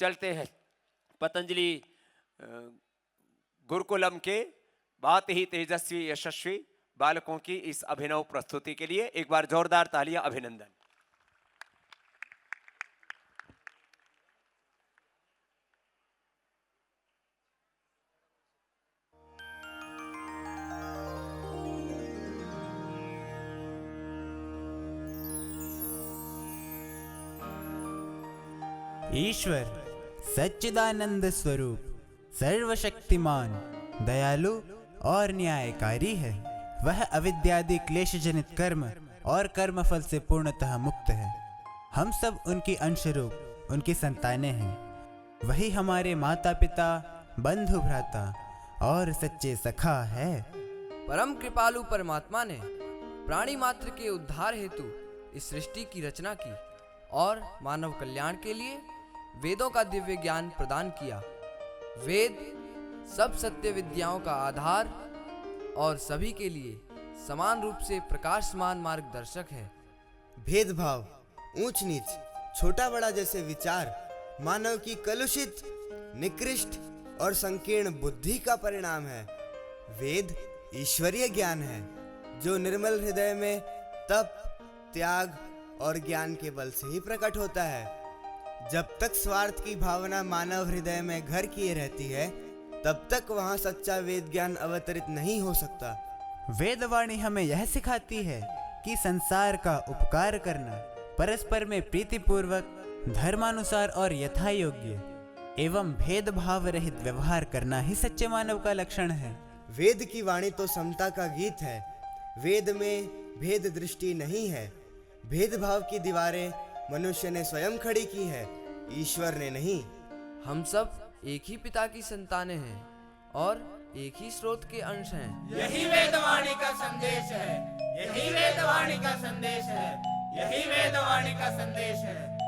चलते हैं पतंजलि गुरुकुलम के बहुत ही तेजस्वी यशस्वी बालकों की इस अभिनव प्रस्तुति के लिए एक बार जोरदार तालियां, अभिनंदन। ईश्वर सच्चिदानंद स्वरूप सर्वशक्तिमान दयालु और न्यायकारी है। वह अविद्यादि क्लेश जनित कर्म और कर्मफल से पूर्णतः मुक्त है। हम सब उनकी अंशरूप उनकी संतानें हैं। वही हमारे माता पिता, बंधु भ्राता और सच्चे सखा है। परम कृपालु परमात्मा ने प्राणी मात्र के उद्धार हेतु इस सृष्टि की रचना की और मानव कल्याण के लिए वेदों का दिव्य ज्ञान प्रदान किया। वेद सब सत्य विद्याओं का आधार और सभी के लिए समान रूप से प्रकाशमान मार्गदर्शक है। भेदभाव, ऊंच नीच, छोटा बड़ा जैसे विचार मानव की कलुषित, निकृष्ट और संकीर्ण बुद्धि का परिणाम है। वेद ईश्वरीय ज्ञान है जो निर्मल हृदय में तप, त्याग और ज्ञान के बल से ही प्रकट होता है। जब तक स्वार्थ की भावना मानव हृदय में घर किए रहती है, तब तक वहाँ सच्चा वेद ज्ञान अवतरित नहीं हो सकता। वेदवाणी हमें यह सिखाती है कि संसार का उपकार करना, परस्पर में प्रीतिपूर्वक, धर्मानुसार और यथा योग्य एवं भेदभाव रहित व्यवहार करना ही सच्चे मानव का लक्षण है। वेद की वाणी तो समता का गीत है। वेद में भेद दृष्टि नहीं है। भेदभाव की दीवारें मनुष्य ने स्वयं खड़ी की है, ईश्वर ने नहीं। हम सब एक ही पिता की संतानें हैं और एक ही स्रोत के अंश हैं। यही वेदवाणी का संदेश है, यही वेदवाणी का संदेश है, यही वेदवाणी का संदेश है।